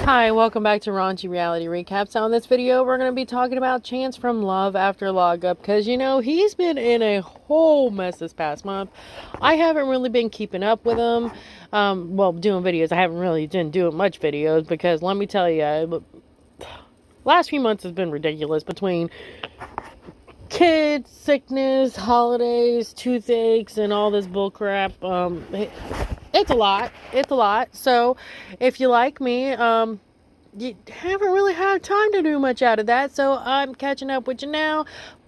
Hi, welcome back to Raunchy Reality Recaps. So in this video, we're going to be talking about Chance from Love After Lockup because, he's been in a whole mess this past month. I haven't really been keeping up with him. Doing videos. I haven't really been doing much videos because, let me tell you, last few months has been ridiculous between kids, sickness, holidays, toothaches, and all this bullcrap. It's a lot. It's a lot. So, if you like me, you haven't really had time to do much out of that, so I'm catching up with you now.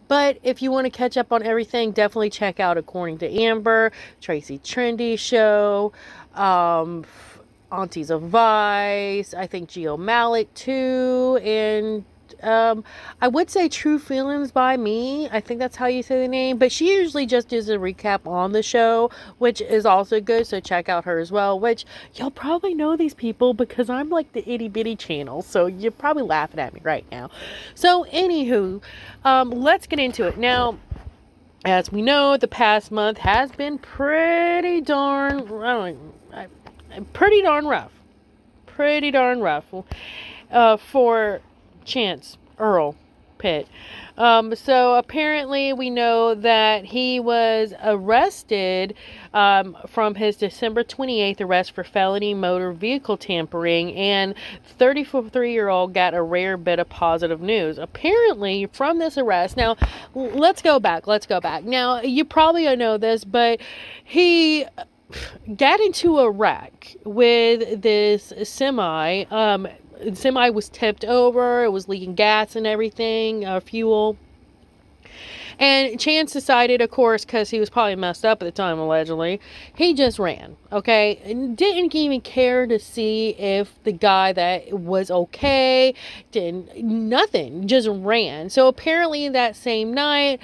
But if you want to catch up on everything, definitely check out According to Amber, Tracy Trendy Show, Aunties of Vice, I think Geo Malik too, and I would say True Feelings by Me. I think that's how you say the name. But she usually just does a recap on the show, which is also good. So check out her as well. Which you'll probably know these people because I'm like the itty bitty channel. So you're probably laughing at me right now. So anywho, let's get into it now. As we know, the past month has been pretty darn rough. Pretty darn rough for Chance Earl Pitt. So apparently we know that he was arrested from his December 28th arrest for felony motor vehicle tampering, and 33-year-old got a rare bit of positive news. Apparently from this arrest, now let's go back. Now you probably know this, but he got into a wreck with this semi. Semi was tipped over. It was leaking gas and everything, fuel. And Chance decided, of course, because he was probably messed up at the time, allegedly, he just ran, okay? And didn't even care to see if the guy that was okay, nothing, just ran. So apparently that same night,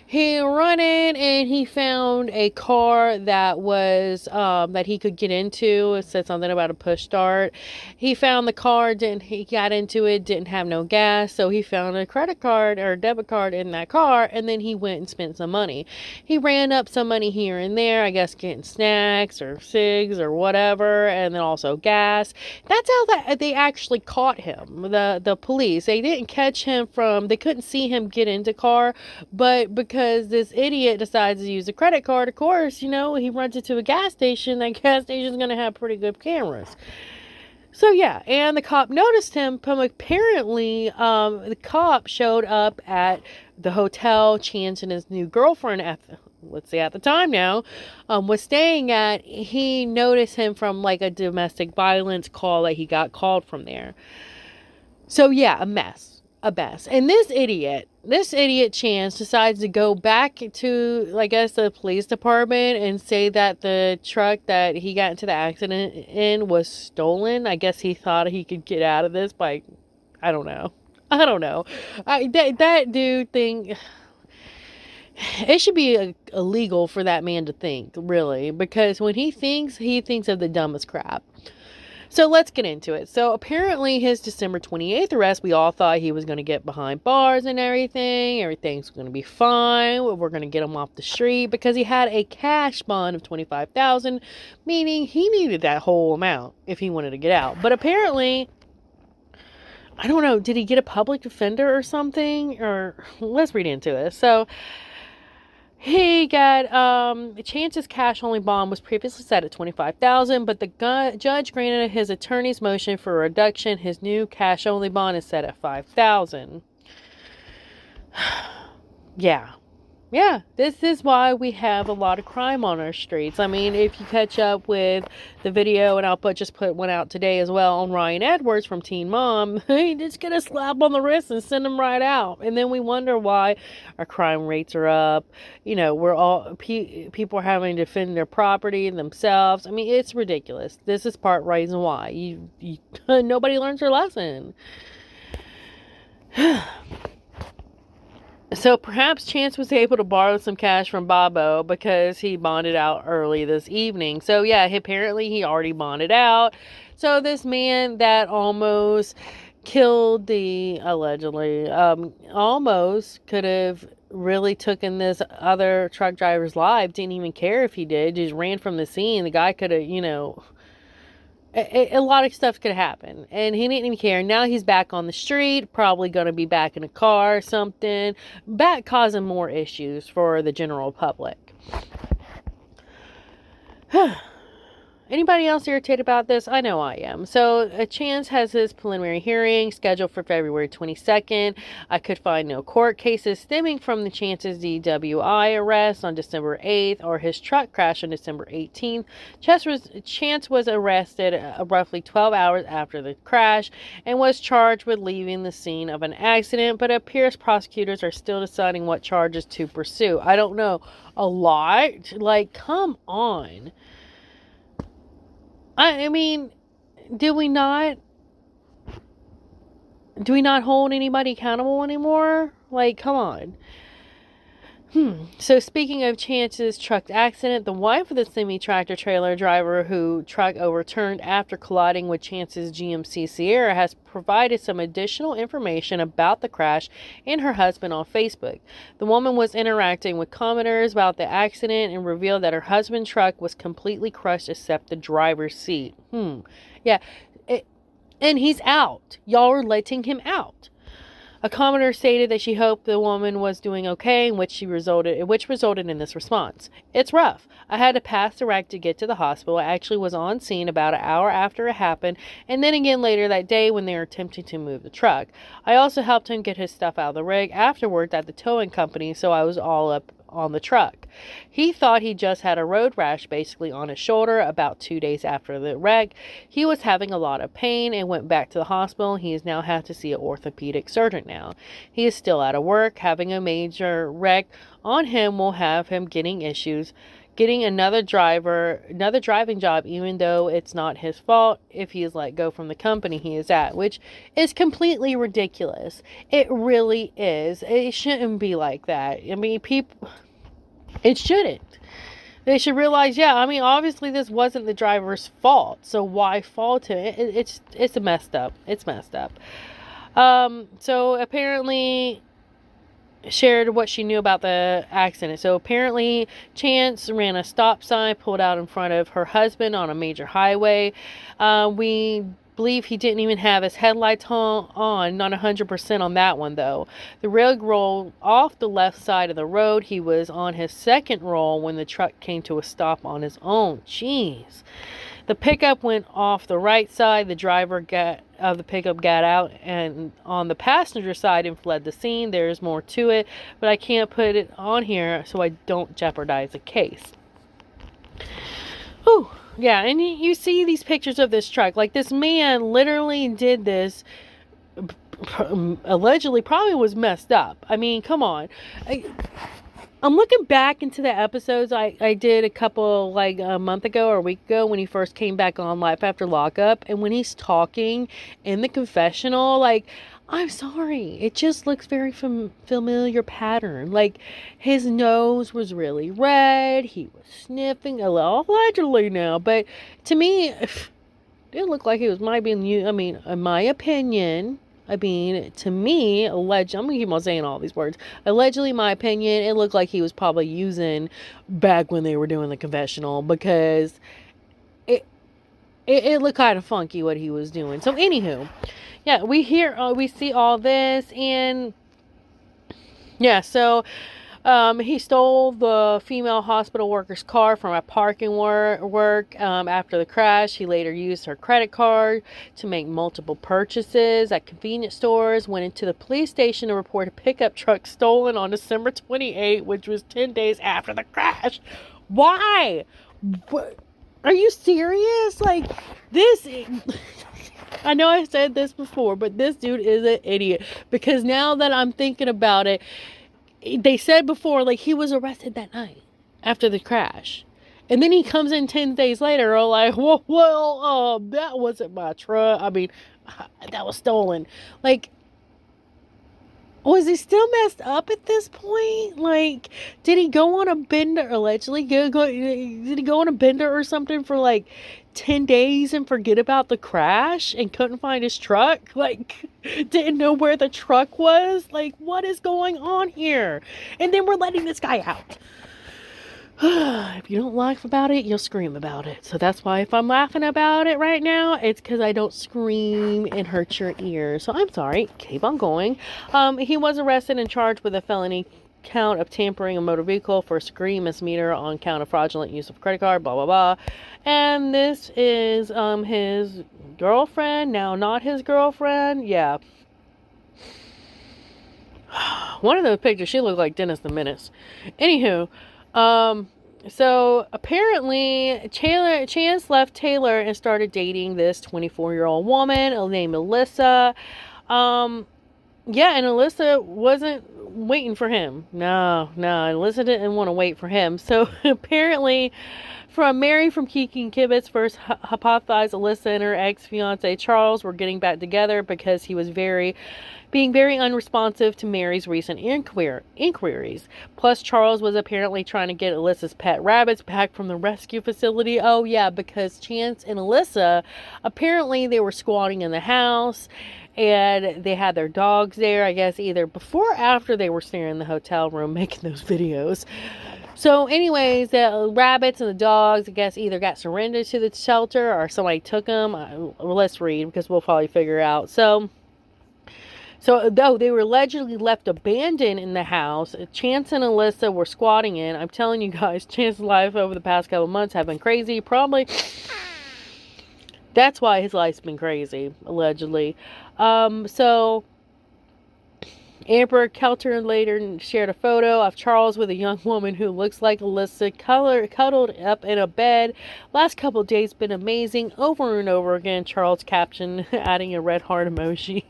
he running and he found a car that was that he could get into. It said something about a push start. He found the car, he got into it, didn't have no gas, so he found a credit card or a debit card in that car, and then he went and spent some money. He ran up some money here and there, I guess getting snacks or cigs or whatever, and then also gas. That's how they actually caught him. The police, they didn't catch him they couldn't see him get into car, but because this idiot decides to use a credit card, of course, he runs into a gas station. That gas station is going to have pretty good cameras. So yeah, and the cop noticed him from apparently, the cop showed up at the hotel Chance and his new girlfriend at the time now, was staying at. He noticed him from like a domestic violence call that he got called from there. So yeah, a mess. And this idiot Chance decides to go back to, I guess, the police department and say that the truck that he got into the accident in was stolen. I guess he thought he could get out of this by, I don't know. That dude thing, it should be illegal for that man to think, really, because when he thinks of the dumbest crap. So let's get into it. So apparently his December 28th arrest, we all thought he was going to get behind bars and everything. Everything's going to be fine. We're going to get him off the street because he had a cash bond of $25,000, meaning he needed that whole amount if he wanted to get out. But apparently, I don't know, did he get a public defender or something? Or let's read into this. So he got, Chance's cash only bond was previously set at $25,000, but the judge granted his attorney's motion for a reduction. His new cash only bond is set at $5,000. Yeah, this is why we have a lot of crime on our streets. I mean, if you catch up with the video, and I'll just put one out today as well on Ryan Edwards from Teen Mom, he just get a slap on the wrist and send him right out. And then we wonder why our crime rates are up. We're all, people are having to defend their property and themselves. I mean, it's ridiculous. This is part reason why nobody learns their lesson. So perhaps Chance was able to borrow some cash from Bobo because he bonded out early this evening. So yeah, apparently he already bonded out. So this man that almost killed allegedly, almost could have really taken this other truck driver's life. Didn't even care if he did. Just ran from the scene. The guy could have, a lot of stuff could happen, and he didn't even care. Now he's back on the street, probably going to be back in a car or something, back causing more issues for the general public. Anybody else irritated about this? I know I am. So, Chance has his preliminary hearing scheduled for February 22nd. I could find no court cases stemming from the Chance's DWI arrest on December 8th or his truck crash on December 18th. Chance was arrested roughly 12 hours after the crash and was charged with leaving the scene of an accident, but it appears prosecutors are still deciding what charges to pursue. I don't know. A lot? Like, come on. I mean, do we not hold anybody accountable anymore? Like, come on. So speaking of Chance's truck accident, the wife of the semi-tractor trailer driver who truck overturned after colliding with Chance's GMC Sierra has provided some additional information about the crash and her husband on Facebook. The woman was interacting with commenters about the accident and revealed that her husband's truck was completely crushed except the driver's seat. Yeah. And he's out. Y'all are letting him out. A commenter stated that she hoped the woman was doing okay, which resulted in this response. It's rough. I had to pass the wreck to get to the hospital. I actually was on scene about an hour after it happened, and then again later that day when they were attempting to move the truck. I also helped him get his stuff out of the rig afterwards at the towing company, so I was all up on the truck. He thought he just had a road rash basically on his shoulder about 2 days after the wreck. He was having a lot of pain and went back to the hospital. He has now had to see an orthopedic surgeon now. He is still out of work. Having a major wreck on him will have him getting another driving job, even though it's not his fault if he is let go from the company he is at, which is completely ridiculous. It really is. It shouldn't be like that. I mean, it shouldn't. They should realize, obviously this wasn't the driver's fault, so why fault him? It's messed up. It's messed up. So apparently shared what she knew about the accident. So apparently Chance ran a stop sign, pulled out in front of her husband on a major highway. We believe he didn't even have his headlights on, not 100% on that one though. The rig rolled off the left side of the road. He was on his second roll when the truck came to a stop on his own. Jeez. The pickup went off the right side. The driver of the pickup got out and on the passenger side and fled the scene. There's more to it, but I can't put it on here so I don't jeopardize the case. Whew. Yeah, and you see these pictures of this truck. Like, this man literally did this, allegedly probably was messed up. I mean, come on. I'm looking back into the episodes I did a couple, like a month ago or a week ago when he first came back on Life After Lockup. And when he's talking in the confessional, like, I'm sorry, it just looks very familiar pattern. Like, his nose was really red. He was sniffing a little, allegedly now. But to me, it looked like he might be in my opinion. To me, I'm going to keep on saying all these words. Allegedly, my opinion, it looked like he was probably using back when they were doing the confessional, because it looked kind of funky what he was doing. So, anywho, yeah, we see all this, and yeah, so he stole the female hospital worker's car from a parking work after the crash. He later used her credit card to make multiple purchases at convenience stores, went into the police station to report a pickup truck stolen on December 28th, which was 10 days after the crash. Why? What? Are you serious? Like, this... I know I said this before, but this dude is an idiot, because now that I'm thinking about it, they said before, like, he was arrested that night after the crash. And then he comes in 10 days later, like, well, that wasn't my truck. I mean, that was stolen. Like, was he still messed up at this point? Like, did he go on a bender, allegedly? Did he go on a bender or something for, like, 10 days and forget about the crash and couldn't find his truck? Like, didn't know where the truck was? Like, what is going on here? And then we're letting this guy out. if you don't laugh about it, you'll scream about it. So that's why if I'm laughing about it right now, it's because I don't scream and hurt your ears. So I'm sorry. Keep on going. He was arrested and charged with a felony count of tampering a motor vehicle, first degree misdemeanor on count of fraudulent use of credit card, blah, blah, blah. And this is his girlfriend, now not his girlfriend. Yeah. One of those pictures, she looked like Dennis the Menace. Anywho, so apparently Chance left Taylor and started dating this 24-year-old woman named Alyssa. Yeah, and Alyssa wasn't waiting for him. No, Alyssa didn't want to wait for him. So apparently, Mary from Kiki and Kibitz first hypothesized Alyssa and her ex-fiance Charles were getting back together because he was being very unresponsive to Mary's recent inquiries. Plus, Charles was apparently trying to get Alyssa's pet rabbits back from the rescue facility. Oh, yeah, because Chance and Alyssa, apparently they were squatting in the house, and they had their dogs there, I guess, either before or after they were staying in the hotel room making those videos. So anyways, the rabbits and the dogs, I guess, either got surrendered to the shelter or somebody took them. Let's read, because we'll probably figure it out. So though they were allegedly left abandoned in the house, Chance and Alyssa were squatting in. I'm telling you guys, Chance's life over the past couple months have been crazy. Probably that's why his life's been crazy, allegedly. So Amber Kelter later shared a photo of Charles with a young woman who looks like Alyssa cuddled up in a bed. Last couple days been amazing. Over and over again, Charles captioned, adding a red heart emoji.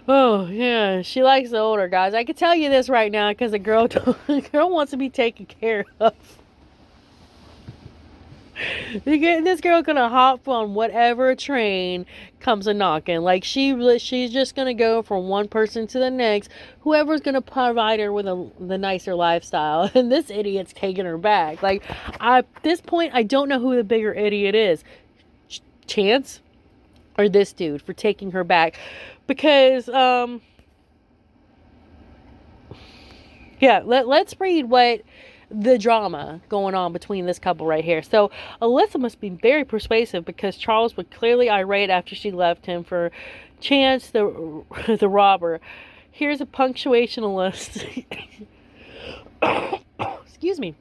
Oh, yeah, she likes the older guys. I can tell you this right now because the girl wants to be taken care of. This girl gonna hop on whatever train comes a knocking. Like she's just gonna go from one person to the next. Whoever's gonna provide her with the nicer lifestyle. And this idiot's taking her back. Like at this point, I don't know who the bigger idiot is, Chance or this dude for taking her back, because yeah. Let's read what the drama going on between this couple right here. So Alyssa must be very persuasive because Charles was clearly irate after she left him for Chance the robber. Here's a punctuation list. Excuse me.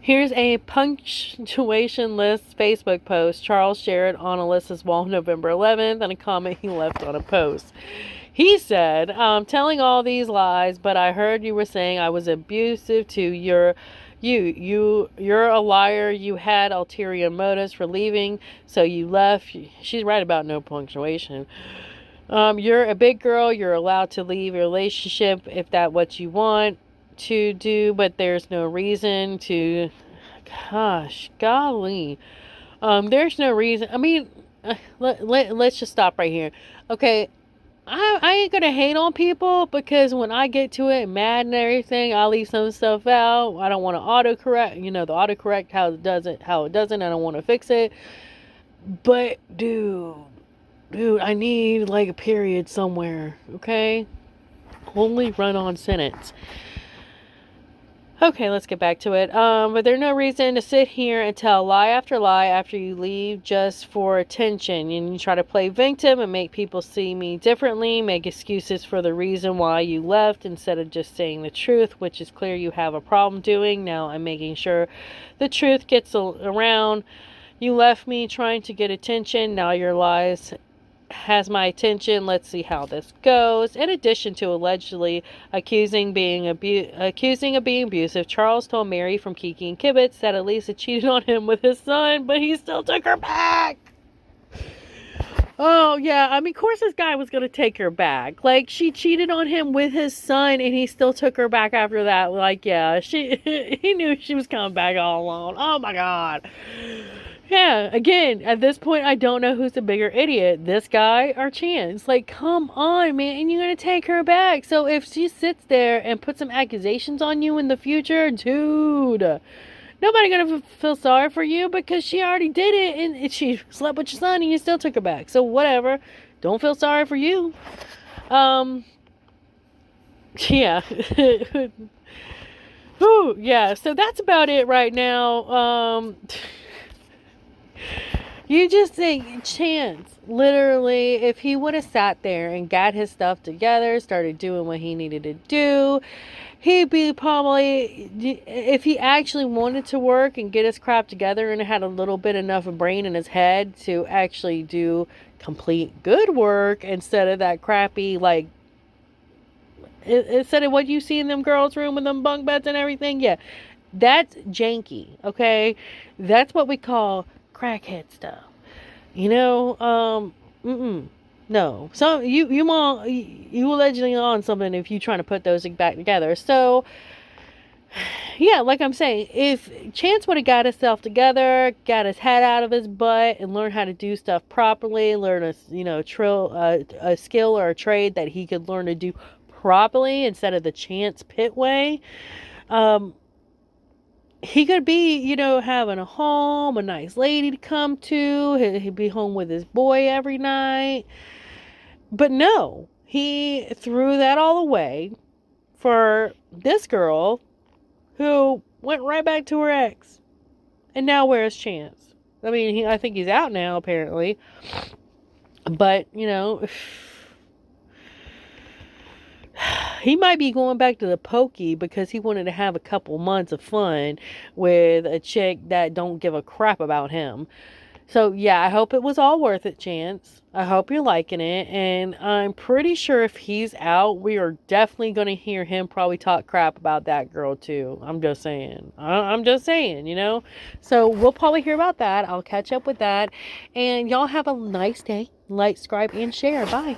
Here's a punctuation list Facebook post Charles shared on Alyssa's wall November 11th and a comment he left on a post. He said, I'm telling all these lies, but I heard you were saying I was abusive to you're a liar. You had ulterior motives for leaving, so you left. She's right about no punctuation. You're a big girl. You're allowed to leave your relationship if that's what you want to do, but there's no reason to. Gosh, golly. There's no reason. I mean, let's just stop right here. Okay. I ain't gonna hate on people because when I get to it, mad and everything, I leave some stuff out. I don't want to autocorrect, the autocorrect how it doesn't. I don't want to fix it. But dude, I need like a period somewhere, okay? Only run-on sentence. Okay, let's get back to it. But there's no reason to sit here and tell lie after you leave just for attention. And you try to play victim and make people see me differently, make excuses for the reason why you left instead of just saying the truth, which is clear you have a problem doing. Now I'm making sure the truth gets around. You left me trying to get attention. Now your lies has my attention. Let's see how this goes. In addition to allegedly accusing of being abusive, Charles told Mary from Kiki and Kibitz that Elisa cheated on him with his son, but he still took her back. Oh, yeah. I mean, of course this guy was going to take her back. Like, she cheated on him with his son, and he still took her back after that. Like, yeah, he knew she was coming back all along. Oh, my God. Yeah, again, at this point, I don't know who's the bigger idiot, this guy or Chance. Like, come on, man, and you're going to take her back. So if she sits there and puts some accusations on you in the future, dude, nobody going to feel sorry for you because she already did it, and she slept with your son, and you still took her back. So whatever, don't feel sorry for you. Yeah. Whew. Whew, yeah, so that's about it right now. You just think, Chance, literally, if he would have sat there and got his stuff together, started doing what he needed to do, he'd be probably, if he actually wanted to work and get his crap together and had a little bit enough of brain in his head to actually do complete good work instead of that crappy, like, instead of what you see in them girls' room with them bunk beds and everything, yeah, that's janky, okay? That's what we call crackhead stuff. You know, no. So you allegedly on something if you trying to put those back together. So yeah, like I'm saying, if Chance would have got himself together, got his head out of his butt, and learned how to do stuff properly, learn a skill or a trade that he could learn to do properly instead of the Chance Pitt way, he could be, having a home, a nice lady to come to. He'd be home with his boy every night. But no, he threw that all away for this girl who went right back to her ex. And now where's Chance? I mean, I think he's out now, apparently. But, he might be going back to the pokey because he wanted to have a couple months of fun with a chick that don't give a crap about him. So yeah, I hope it was all worth it, Chance. I hope you're liking it, and I'm pretty sure if he's out, we are definitely going to hear him probably talk crap about that girl too. I'm just saying. I'm just saying. So we'll probably hear about that. I'll catch up with that, and y'all have a nice day. Like, subscribe, and share. Bye.